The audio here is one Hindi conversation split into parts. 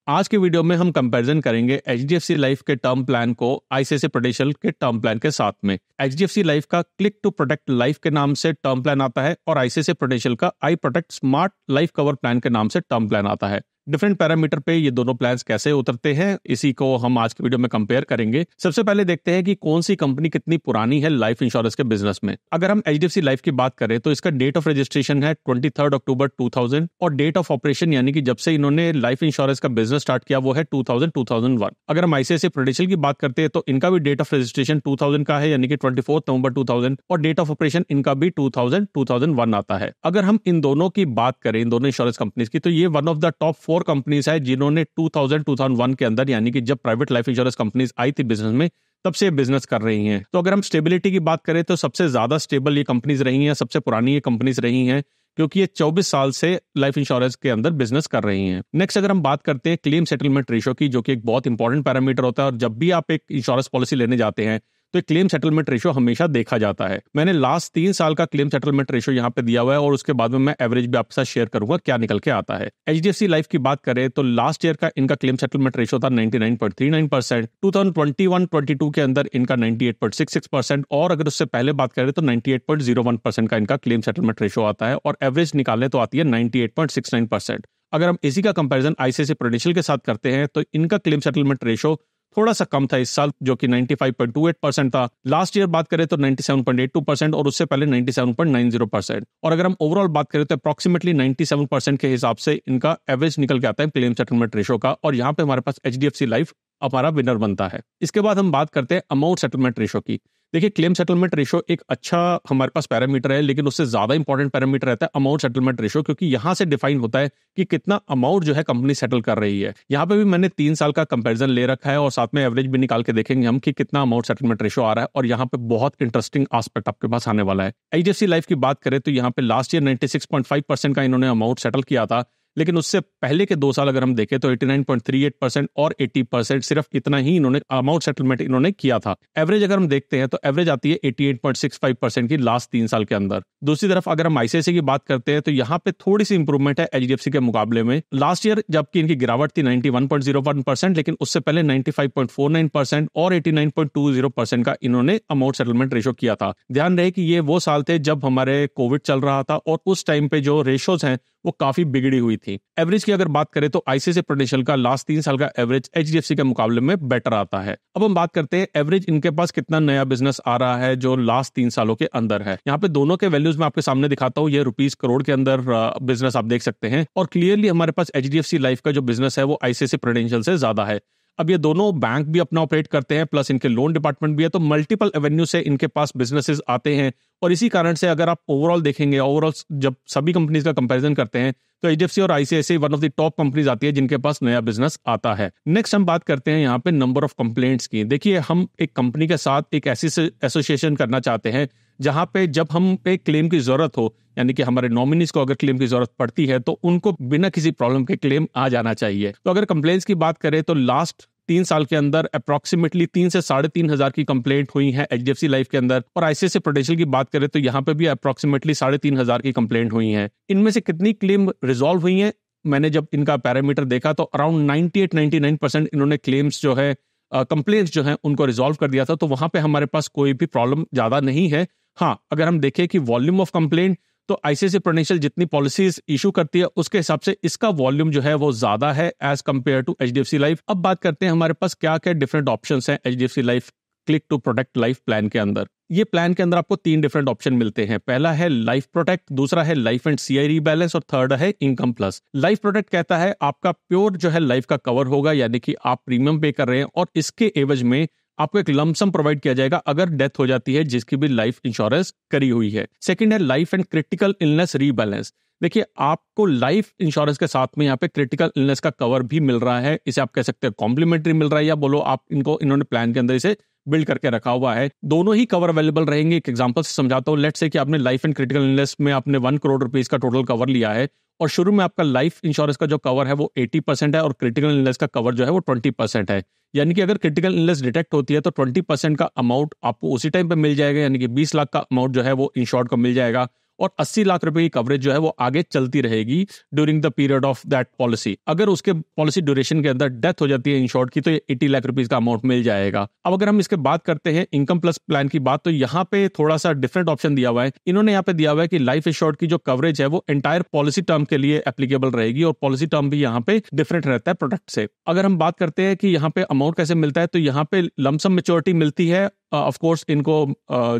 आज के वीडियो में हम कंपैरिजन करेंगे एचडीएफसी लाइफ के टर्म प्लान को आईसीआईसीआई प्रूडेंशियल के टर्म प्लान के साथ में। एचडीएफसी लाइफ का क्लिक टू प्रोटेक्ट लाइफ के नाम से टर्म प्लान आता है और आईसीआईसीआई प्रूडेंशियल का i protect smart life cover plan के नाम से टर्म प्लान आता है। डिफरेंट पैरामीटर पे ये दोनों प्लान्स कैसे उतरते हैं, इसी को हम आज के वीडियो में कंपेयर करेंगे। सबसे पहले देखते हैं कि कौन सी कंपनी कितनी पुरानी है लाइफ इंश्योरेंस के बिजनेस में। अगर हम एचडीएफसी लाइफ की बात करें तो इसका डेट ऑफ रजिस्ट्रेशन है 23 अक्टूबर 2000 और डेट ऑफ ऑपरेशन यानी कि जब से इन्होंने लाइफ इंश्योरेंस का बिजनेस स्टार्ट किया वो है 2001। अगर हम आईसीआईसीआई प्रूडेंशियल की बात करते हैं तो इनका भी डेट ऑफ रजिस्ट्रेशन 2000 का है यानी कि 24 नवंबर 2000 और डेट ऑफ ऑपरेशन इनका भी 2001 आता है। अगर हम इन दोनों की बात करें, इन दोनों इंश्योरेंस कंपनीज की, तो ये one of the top 4 companies है जिन्होंने 2001 के अंदर यानी कि जब प्राइवेट लाइफ इंश्योरेंस कंपनीज आई थी बिजनेस में तब से बिजनेस कर रही हैं। तो अगर हम स्टेबिलिटी की बात करें तो सबसे ज्यादा स्टेबल ये कंपनीज रही हैं, सबसे पुरानी ये कंपनीज रही हैं क्योंकि ये 24 साल से लाइफ इंश्योरेंस के अंदर बिजनेस कर रही हैं। नेक्स्ट अगर हम बात करते हैं क्लेम सेटलमेंट रेशो की, जो कि एक बहुत इंपॉर्टेंट पैरामीटर होता है और जब भी आप एक इंश्योरेंस पॉलिसी लेने जाते हैं तो क्लेम सेटलमेंट रेशो हमेशा देखा जाता है। मैंने लास्ट 3 साल का क्लेम सेटलमेंट रेशो यहाँ पे दिया हुआ है और उसके बाद में मैं एवरेज भी आपके साथ शेयर करूंगा क्या निकल के आता है। एचडीएफसी लाइफ की बात करें तो लास्ट ईयर का इनका क्लेम सेटलमेंट रेशो था 99.39%, 2021-22 के अंदर इनका 98.66% और अगर उससे पहले बात करें तो 98.01% का इनका क्लेम सेटलमेंट रेशो आता है और एवरेज निकालने तो आती है 98.69%। अगर हम इसी का कंपैरिजन आईसीआईसीआई प्रूडेंशियल के साथ करते हैं तो इनका क्लेम सेटलमेंट रेशो थोड़ा सा कम था इस साल, जो कि 95.28% था। लास्ट ईयर बात करें तो 97.82% और उससे पहले 97.90%। और अगर हम ओवरऑल बात करें तो अप्रॉक्सीमेटली 97% के हिसाब से इनका एवरेज निकल के आता है क्लेम सेटलमेंट रेशो का और यहाँ पे हमारे पास एचडीएफसी लाइफ हमारा विनर बनता है। इसके बाद हम बात करते हैं अमाउंट सेटलमेंट रेशो की। देखिए, क्लेम सेटलमेंट रेशो एक अच्छा हमारे पास पैरामीटर है, लेकिन उससे ज्यादा इंपॉर्टेंट पैरामीटर रहता है अमाउंट सेटलमेंट रेशो, क्योंकि यहां से डिफाइन होता है कि कितना अमाउंट जो है कंपनी सेटल कर रही है। यहां पे भी मैंने 3 साल का कंपैरिजन ले रखा है और साथ में एवरेज भी निकाल के देखेंगे हम कि कितना अमाउंट सेटलमेंट रेशो आ रहा है और यहाँ पे बहुत इंटरेस्टिंग एस्पेक्ट आपके पास आने वाला है। एचडीएफसी लाइफ की बात करें तो यहाँ पे लास्ट ईयर 96.5% का इन्होंने अमाउंट सेटल किया था, लेकिन उससे पहले के 2 साल अगर हम देखें तो 89.38% और 80%, सिर्फ इतना ही इन्होंने अमाउंट सेटलमेंट इन्होंने किया था। एवरेज अगर हम देखते हैं तो एवरेज आती है 88.65% की लास्ट 3 साल के अंदर। दूसरी तरफ अगर हम आईसीआईसीआई की बात करते हैं तो यहाँ पे थोड़ी सी इंप्रूवमेंट है एचडीएफसी के मुकाबले में। लास्ट ईयर जबकि इनकी गिरावट थी 91.01%, लेकिन उससे पहले 95.49% और 89.20% का इन्होंने अमाउंट सेटलमेंट रेशो किया था। ध्यान रहे कि ये वो साल थे जब हमारे कोविड चल रहा था और उस टाइम पे जो रेशोज हैं वो काफी बिगड़ी हुई थी। एवरेज की अगर बात करें तो आईसीआईसीआई प्रूडेंशियल का लास्ट 3 साल का एवरेज एचडीएफसी के मुकाबले में बेटर आता है। अब हम बात करते हैं एवरेज इनके पास कितना नया बिजनेस आ रहा है जो लास्ट 3 सालों के अंदर है। यहाँ पे दोनों के वैल्यूज मैं आपके सामने दिखाता हूँ। ये रुपीस करोड़ के अंदर बिजनेस आप देख सकते हैं और क्लियरली हमारे पास एचडीएफसी लाइफ का जो बिजनेस है वो आईसीआईसीआई प्रूडेंशियल से ज्यादा है। अब ये दोनों बैंक भी अपना ऑपरेट करते हैं, प्लस इनके लोन डिपार्टमेंट भी है, तो मल्टीपल एवेन्यू से इनके पास बिजनेसेस आते हैं और इसी कारण से अगर आप ओवरऑल देखेंगे, ओवरऑल जब सभी कंपनीज का कंपैरिजन करते हैं तो एचडीएफसी और ICICI one of the top companies आती है जिनके पास नया बिजनेस आता है। नेक्स्ट हम बात करते हैं यहाँ पे नंबर ऑफ कंप्लेंट्स की। देखिए, हम एक कंपनी के साथ एक ऐसी एसोसिएशन करना चाहते हैं जहां पे जब हम पे क्लेम की जरूरत हो, यानी कि हमारे नॉमिनीज को अगर क्लेम की जरूरत पड़ती है तो उनको बिना किसी प्रॉब्लम के क्लेम आ जाना चाहिए। तो अगर कंप्लेंट्स की बात करें तो लास्ट 3 साल के अंदर अप्रॉक्सीमेटली 3 से 3,500 की कंप्लेंट हुई है एचडीएफसी लाइफ के अंदर और आईसीआईसीआई प्रूडेंशियल की बात करें तो यहाँ पे भी अप्रॉक्सीमेटली 3,500 की कंप्लेंट हुई है। इनमें से कितनी क्लेम रिजॉल्व हुई है, मैंने जब इनका पैरामीटर देखा तो अराउंड 98-99% इन्होंने क्लेम्स जो है कंप्लेंट्स जो है उनको रिजॉल्व कर दिया था। तो वहां पे हमारे पास कोई भी प्रॉब्लम ज्यादा नहीं है। हाँ, अगर हम देखें कि वॉल्यूम ऑफ कंप्लेंट तो आईसीआईसीआई प्रूडेंशियल जितनी पॉलिसीज इशू करती है उसके हिसाब से इसका वॉल्यूम जो है वो ज्यादा है as compare to HDFC life. अब बात करते हैं हमारे पास क्या क्या डिफरेंट ऑप्शंस हैं HDFC life click to protect life plan के अंदर। ये प्लान के अंदर आपको 3 डिफरेंट ऑप्शन मिलते हैं। पहला है लाइफ प्रोटेक्ट, दूसरा है लाइफ एंड सीआई रीबैलेंस और थर्ड है इनकम प्लस। लाइफ प्रोटेक्ट कहता है आपका प्योर जो है लाइफ का कवर होगा, यानी कि आप प्रीमियम पे कर रहे हैं और इसके एवज में आपको एक लमसम प्रोवाइड किया जाएगा अगर डेथ हो जाती है जिसकी भी लाइफ इंश्योरेंस करी हुई है। सेकंड है life and critical illness rebalance. देखिए, आपको लाइफ इंश्योरेंस के साथ में यहाँ पे क्रिटिकल इलनेस का कवर भी मिल रहा है। इसे आप कह सकते हैं कॉम्प्लीमेंट्री मिल रहा है या बोलो आप इन्होंने प्लान के अंदर इसे बिल्ड करके रखा हुआ है। दोनों ही कवर अवेलेबल रहेंगे। एक एग्जांपल से समझाता हूँ। लेट्स से कि आपने लाइफ एंड क्रिटिकल इलनेस में आपने 1 करोड़ रुपीस का टोटल कवर लिया है और शुरू में आपका लाइफ इंश्योरेंस का जो कवर है वो 80% है और क्रिटिकल इलनेस का कवर जो है वो 20% है। यानी कि अगर क्रिटिकल इलनेस डिटेक्ट होती है तो 20% का अमाउंट आपको उसी टाइम पे मिल जाएगा, यानी कि 20 लाख का अमाउंट जो है वो इंश्योर्ड को मिल जाएगा और 80 लाख रुपए की कवरेज जो है वो आगे चलती रहेगी during the period of that policy. अगर उसके पॉलिसी ड्यूरेशन के अंदर डेथ हो जाती है इंश्योर्ड की तो ये 80 लाख रुपीस का अमाउंट मिल जाएगा। अब अगर हम इसके बात करते हैं इनकम प्लस प्लान की बात, तो यहाँ पे थोड़ा सा डिफरेंट ऑप्शन दिया हुआ है। इन्होंने यहाँ पे दिया हुआ है कि लाइफ इंश्योर्ड की जो कवरेज है वो एंटायर पॉलिसी टर्म के लिए एप्लीकेबल रहेगी और पॉलिसी टर्म भी यहाँ पे डिफरेंट रहता है प्रोडक्ट से। अगर हम बात करते हैं कि यहाँ पे अमाउंट कैसे मिलता है, तो यहाँ पे लमसम मैच्योरिटी मिलती है ऑफ कोर्स इनको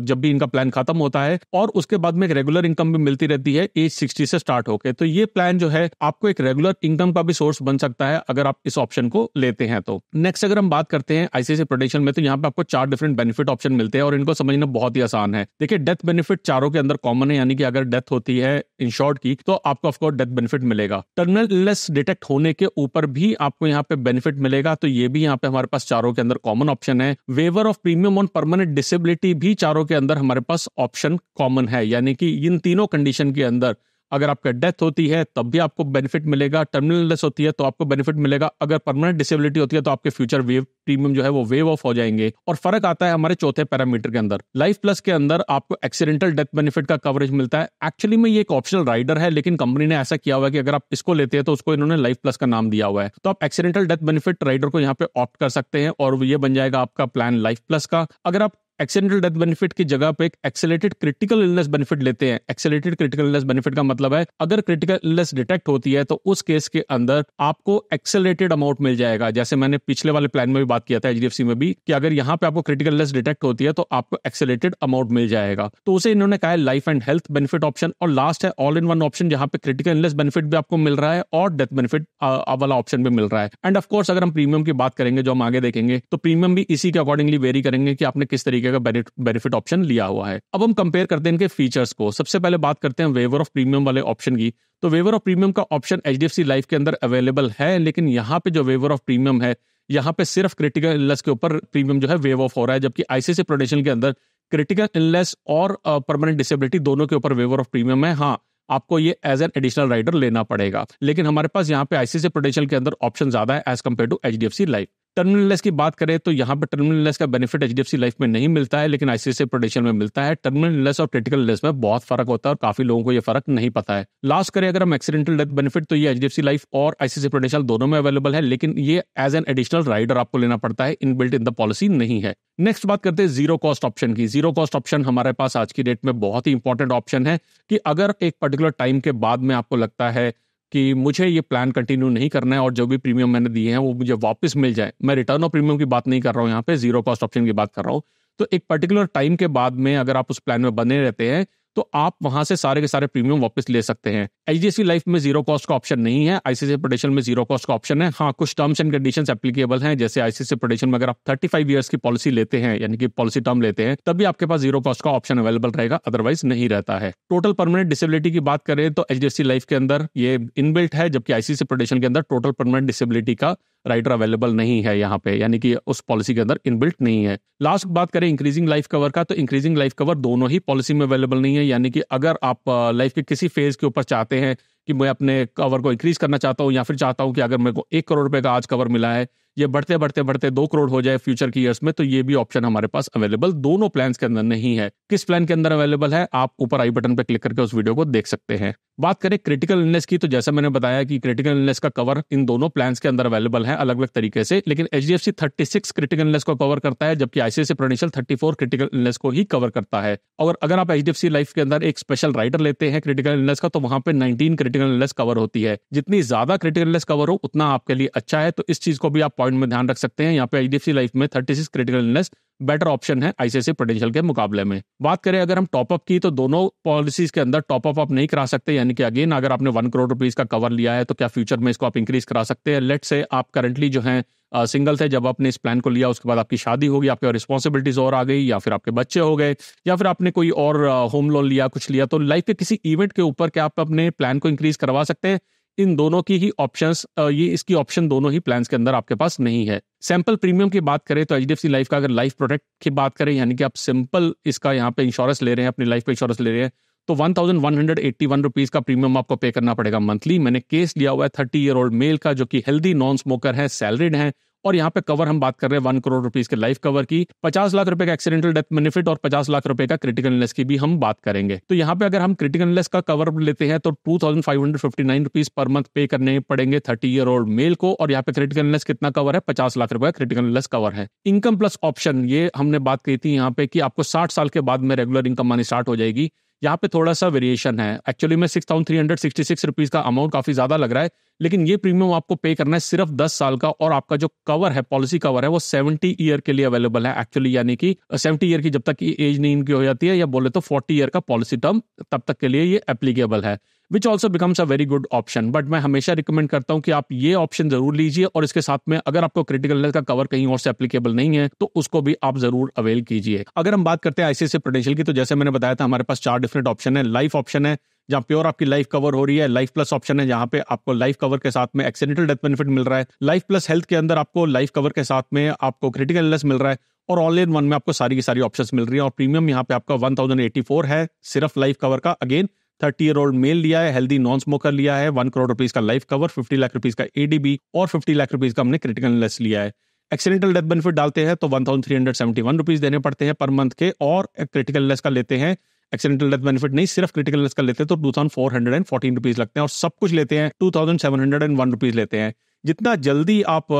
जब भी इनका प्लान खत्म होता है, और उसके बाद में एक रेगुलर इनकम भी मिलती रहती है एज 60 से स्टार्ट होके। तो ये प्लान जो है आपको एक रेगुलर इनकम का भी सोर्स बन सकता है अगर आप इस ऑप्शन को लेते हैं तो। नेक्स्ट अगर हम बात करते हैं आईसीआईसीआई प्रूडेंशियल में, तो यहाँ पे आपको 4 डिफरेंट बेनिफिट ऑप्शन मिलते हैं और इनको समझना बहुत ही आसान है। देखिए डेथ बेनिफिट चारों के अंदर कॉमन है, यानी कि अगर डेथ होती है इंश्योर्ड की तो आपको ऑफ कोर्स डेथ बेनिफिट मिलेगा। टर्मिनल इलनेस डिटेक्ट होने के ऊपर भी आपको यहाँ पे बेनिफिट मिलेगा, तो ये भी यहाँ पे हमारे पास चारों के अंदर कॉमन ऑप्शन है। Waiver of premium on permanent disability भी चारों के अंदर हमारे पास ऑप्शन कॉमन है, यानी कि इन तीनों कंडीशन के अंदर अगर आपका डेथ होती है तब भी आपको बेनिफिट मिलेगा, टर्मिनल इलनेस होती है तो आपको बेनिफिट मिलेगा, अगर परमानेंट डिसेबिलिटी होती है तो आपके फ्यूचर वेव प्रीमियम जो है वो वेव ऑफ हो जाएंगे। और फर्क आता है हमारे चौथे पैरामीटर के अंदर। लाइफ प्लस के अंदर आपको एक्सीडेंटल डेथ बेनिफिट का कवरेज मिलता है। एक्चुअली में ये एक ऑप्शनल राइडर है, लेकिन कंपनी ने ऐसा किया हुआ है कि अगर आप इसको लेते हैं तो उसको इन्होंने लाइफ प्लस का नाम दिया हुआ है, तो आप एक्सीडेंटल डेथ बेनिफिट राइडर को यहाँ पे ऑप्ट कर सकते हैं और ये बन जाएगा आपका प्लान लाइफ प्लस का। अगर आप एक्सीडेंटल डेथ बेनिफिट की जगह पे एक एक्सेलेरेटेड क्रिटिकल इलनेस बेनिफिट लेते हैं, एक्सेलेरेटेड क्रिटिकल इलनेस बेनिफिट का मतलब है अगर क्रिटिकल इलनेस डिटेक्ट होती है तो उस केस के अंदर आपको एक्सेलेरेटेड अमाउंट मिल जाएगा। जैसे मैंने पिछले वाले प्लान में भी बात किया था एचडीएफसी में भी, कि अगर यहाँ पे आपको क्रिटिकल इलनेस डिटेक्ट होती है तो आपको एक्सेलेरेटेड अमाउंट मिल जाएगा, तो उसे इन्होंने कहा है life and health benefit option. और लास्ट है ऑल इन वन ऑप्शन, जहां पे क्रिटिकल इलनेस बेनिफिट भी आपको मिल रहा है और डेथ बेनिफिट वाला ऑप्शन भी मिल रहा है। एंड ऑफ कोर्स अगर हम प्रीमियम की बात करेंगे जो हम आगे देखेंगे, तो प्रीमियम भी इसी के अकॉर्डिंगली वेरी करेंगे कि आपने किस तरीके का बेनिफिट ऑप्शन लिया हुआ है। अब हम कंपेयर करते हैं इनके फीचर्स को। सबसे पहले बात करते हैं वेवर ऑफ प्रीमियम वाले ऑप्शन की। तो वेवर ऑफ प्रीमियम का ऑप्शन एचडीएफसी लाइफ के अंदर अवेलेबल है, लेकिन यहाँ पे जो वेवर ऑफ प्रीमियम है, यहाँ पे सिर्फ क्रिटिकल इलनेस के ऊपर प्रीमियम जो है वेव ऑफ हो रहा है, जबकि आईसीआईसीआई प्रूडेंशियल के अंदर क्रिटिकल इलनेस और परमानेंट डिसेबिलिटी दोनों के ऊपर वेवर ऑफ प्रीमियम है। हाँ, आपको ये एज एन एडिशनल राइडर लेना पड़ेगा, लेकिन हमारे पास यहाँ पे आईसीआईसीआई प्रूडेंशियल के अंदर ऑप्शन ज्यादा है as compare to HDFC life. Terminal illness की बात करें तो यहाँ पे टर्मिनल इलनेस का बेनिफिट एचडीएफसी लाइफ में नहीं मिलता है, लेकिन आईसीआईसीआई प्रूडेंशियल में मिलता है। टर्मिनल इलनेस और क्रिटिकल इलनेस में बहुत फर्क होता है और काफी लोगों को ये फर्क नहीं पता है। लास्ट करें अगर हम एक्सीडेंटल डेथ बेनिफिट, तो ये एचडीएफसी लाइफ और आईसीआईसीआई प्रूडेंशियल दोनों में अवेलेबल है, लेकिन ये एज एन एडिशनल राइडर आपको लेना पड़ता है, इनबिल्ट इन द पॉलिसी नहीं है। नेक्स्ट बात करते हैं जीरो कॉस्ट ऑप्शन की। जीरो कॉस्ट ऑप्शन हमारे पास आज की डेट में बहुत ही इंपॉर्टेंट ऑप्शन है कि अगर एक पर्टिकुलर टाइम के बाद में आपको लगता है कि मुझे ये प्लान कंटिन्यू नहीं करना है और जो भी प्रीमियम मैंने दिए हैं वो मुझे वापस मिल जाए, मैं रिटर्न ऑफ प्रीमियम की बात नहीं कर रहा हूँ, यहाँ पे जीरो कॉस्ट ऑप्शन की बात कर रहा हूँ। तो एक पर्टिकुलर टाइम के बाद में अगर आप उस प्लान में बने रहते हैं तो आप वहां से सारे के सारे प्रीमियम वापस ले सकते हैं। एचडीएफसी लाइफ में जीरो कॉस्ट का ऑप्शन नहीं है, आईसीआईसीआई प्रूडेंशियल में जीरो कॉस्ट का ऑप्शन है। हाँ, कुछ टर्म्स एंड कंडीशंस एप्लीकेबल हैं, जैसे आईसीआईसीआई प्रूडेंशियल में अगर आप 35 इयर्स की पॉलिसी लेते हैं, यानी कि पॉलिसी टर्म लेते हैं, तभी आपके पास जीरो कॉस्ट का ऑप्शन अवेलेबल रहेगा, अदरवाइज नहीं रहता है। टोटल परमानेंट डिसेबिलिटी की बात करें तो एचडीएफसी लाइफ के अंदर ये इनबिल्ट है, जबकि आईसीआईसीआई प्रूडेंशियल के अंदर टोटल परमानेंट डिसेबिलिटी का राइडर अवेलेबल नहीं है यहाँ पे, यानी कि उस पॉलिसी के अंदर इनबिल्ट नहीं है। लास्ट बात करें इंक्रीजिंग लाइफ कवर का, तो इंक्रीजिंग लाइफ कवर दोनों ही पॉलिसी में अवेलेबल नहीं है, यानी कि अगर आप लाइफ के किसी फेज के ऊपर चाहते हैं कि मैं अपने कवर को इंक्रीज करना चाहता हूं, या फिर चाहता हूं कि अगर मेरे को 1 करोड़ रुपए का आज कवर मिला है, ये बढ़ते बढ़ते बढ़ते 2 करोड़ हो जाए फ्यूचर की ईयर्स में, तो ये भी ऑप्शन हमारे पास अवेलेबल दोनों प्लान्स के अंदर नहीं है। किस प्लान के अंदर अवेलेबल है, आप ऊपर आई बटन पर क्लिक करके उस वीडियो को देख सकते हैं। बात करें क्रिटिकल इलनेस की, तो जैसा मैंने बताया कि क्रिटिकल इलनेस का कवर इन दोनों प्लान्स के अंदर अवेलेबल है अलग अलग तरीके से, लेकिन एचडीएफसी 36 क्रिटिकल इलनेस को कवर करता है, जबकि आईसीआईसीआई प्रूडेंशियल 34 क्रिटिकल इलनेस को ही कवर करता है। और अगर आप एचडीएफसी लाइफ के अंदर एक स्पेशल राइडर लेते हैं क्रिटिकल इलनेस का, तो वहां पे 19 क्रिटिकल इलनेस कवर होती है। जितनी ज्यादा क्रिटिकल इलनेस कवर हो उतना आपके लिए अच्छा है, तो इस चीज को भी आप पॉइंट में ध्यान रख सकते हैं। यहाँ पे एचडीएफसी लाइफ में 36 क्रिटिकल इलनेस बेटर ऑप्शन है आईसीआईसीआई प्रूडेंशियल के मुकाबले में। बात करें अगर हम टॉपअप की, तो दोनों पॉलिसीज के अंदर टॉपअप आप नहीं करा सकते, यानी कि अगेन अगर आपने 1 करोड़ रुपीस का कवर लिया है तो क्या फ्यूचर में इसको आप इंक्रीज करा सकते हैं। लेट से आप करंटली जो है सिंगल थे, जब आपने इस प्लान को लिया उसके बाद आपकी शादी होगी, आपके रिस्पॉन्सिबिलिटीज और आ गई, या फिर आपके बच्चे हो गए, या फिर आपने कोई और होम लोन लिया, कुछ लिया, तो लाइफ के किसी इवेंट के ऊपर क्या आप अपने प्लान को इंक्रीज करवा सकते हैं। इन दोनों की ही ऑप्शंस, ये इसकी ऑप्शन दोनों ही प्लान्स के अंदर आपके पास नहीं है। सैंपल प्रीमियम की बात करें तो एचडीएफसी लाइफ का अगर लाइफ प्रोटेक्ट की बात करें, यानी कि आप सिंपल इसका यहाँ पे इंश्योरेंस ले रहे हैं, अपनी लाइफ पे इंश्योरेंस ले रहे हैं, तो 1181 रुपीज का प्रीमियम आपको पे करना पड़ेगा मंथली। मैंने केस लिया हुआ है 30 ईयर ओल्ड मेल का, जो कि हेल्दी नॉन स्मोकर है, सैलरीड है और यहाँ पे कवर हम बात कर रहे हैं 1 करोड़ रुपीस के लाइफ कवर की, 50 लाख रुपए का एक्सीडेंटल डेथ बेनिफिट और 50 लाख रुपए का क्रिटिकल इलनेस की भी हम बात करेंगे। तो यहाँ पे अगर हम क्रिटिकल इलनेस का कवर लेते हैं तो 2559 रुपीस पर मंथ पे करने पड़ेंगे 30 ईयर ओल्ड मेल को, और यहाँ पे क्रिटिकल इलनेस कितना कवर है, 50 लाख रुपए क्रिटिकल इलनेस कवर है। इनकम प्लस ऑप्शन, ये हमने बात की थी यहाँ पे कि आपको 60 साल के बाद में रेगुलर इनकम आनी स्टार्ट हो जाएगी। यहाँ पे थोड़ा सा वेरिएशन है, एक्चुअली में 6366 रुपीज का अमाउंट काफी ज्यादा लग रहा है, लेकिन ये प्रीमियम आपको पे करना है सिर्फ 10 साल का, और आपका जो कवर है, पॉलिसी कवर है, वो 70 ईयर के लिए अवेलेबल है एक्चुअली, यानी कि 70 ईयर की जब तक की एज नहीं इनकी हो जाती है, या बोले तो 40 ईयर का पॉलिसी टर्म तब तक के लिए ये एप्लीकेबल है, which also becomes a very good option. But मैं हमेशा रिकमेंड करता हूं कि आप ये ऑप्शन जरूर लीजिए, और इसके साथ में अगर आपको क्रिटिकल इलनेस का कवर कहीं और से एप्लीकेबल नहीं है तो उसको भी आप जरूर अवेल कीजिए। अगर हम बात करते हैं आईसीआईसीआई प्रूडेंशियल की, तो जैसे मैंने बताया था हमारे पास 4 डिफरेंट ऑप्शन है। लाइफ ऑप्शन है जहां प्योर आपकी लाइफ कवर हो रही है, लाइफ प्लस ऑप्शन है जहां पे आपको लाइफ कवर के साथ में एक्सीडेंटल डेथ बेनिफिट मिल रहा है, लाइफ प्लस हेल्थ के अंदर आपको लाइफ कवर के साथ में आपको क्रिटिकल इलनेस मिल रहा है, और ऑल इन वन में आपको सारी की सारी ऑप्शंस मिल रही है। और प्रीमियम यहाँ पे आपका 1084 है सिर्फ लाइफ कवर का। अगेन 30 ईयर ओल्ड मेल लिया है, हेल्दी नॉन स्मोकर लिया है, 1 करोड़ रुपीस का लाइफ कवर, 50 लाख रुपीस का एडीबी और 50 लाख रुपीस का हमने क्रिटिकल इलनेस लिया है। एक्सीडेंटल डेथ बेनिफिट डालते हैं तो 1371 रुपीस देने पड़ते हैं पर मंथ के, और क्रिटिकल इलनेस का लेते हैं, एक्सीडेंटल डेथ बेनिफिट नहीं सिर्फ क्रिटिकल इलनेस का लेते हैं तो 2414 रुपीस लगते हैं, और सब कुछ लेते हैं 2701 रुपीस लेते हैं। जितना जल्दी आप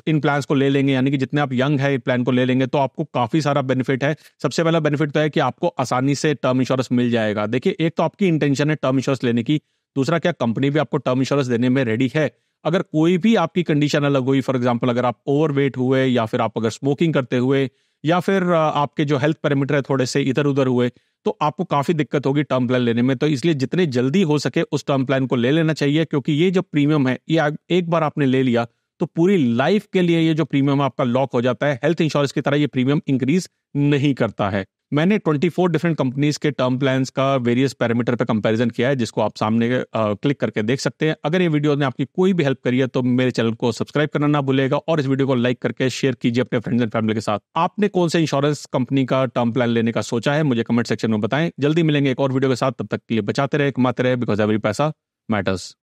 इन प्लान्स को ले लेंगे, यानी कि जितने आप यंग है प्लान को ले लेंगे, तो आपको काफी सारा बेनिफिट है। सबसे पहला बेनिफिट तो है कि आपको आसानी से टर्म इंश्योरेंस मिल जाएगा। देखिए, एक तो आपकी इंटेंशन है टर्म इंश्योरेंस लेने की, दूसरा क्या कंपनी भी आपको टर्म इंश्योरेंस देने में रेडी है। अगर कोई भी आपकी कंडीशन अलग हुई, फॉर एग्जाम्पल अगर आप ओवरवेट हुए, या फिर आप अगर स्मोकिंग करते हुए, या फिर आपके जो हेल्थ पैरामीटर है थोड़े से इधर उधर हुए, तो आपको काफी दिक्कत होगी टर्म प्लान लेने में। तो इसलिए जितने जल्दी हो सके उस टर्म प्लान को ले लेना चाहिए, क्योंकि ये जो प्रीमियम है ये एक बार आपने ले लिया तो पूरी लाइफ के लिए ये जो प्रीमियम आपका लॉक हो जाता है। हेल्थ इंश्योरेंस की तरह ये प्रीमियम इंक्रीज नहीं करता है। मैंने 24 डिफरेंट कंपनीज के टर्म प्लान्स का वेरियस पैरामीटर पे कंपैरिजन किया है, जिसको आप सामने क्लिक करके देख सकते हैं। अगर ये वीडियो ने आपकी कोई भी हेल्प करी है तो मेरे चैनल को सब्सक्राइब करना ना भूलेगा, और इस वीडियो को लाइक करके शेयर कीजिए अपने फ्रेंड्स एंड फैमिली के साथ। आपने कौन से इंश्योरेंस कंपनी का टर्म प्लान लेने का सोचा है, मुझे कमेंट सेक्शन में बताएं। जल्दी मिलेंगे एक और वीडियो के साथ, तब तक के लिए बचाते रहे, कमाते रहे, बिकॉज एवरी पैसा मैटर्स।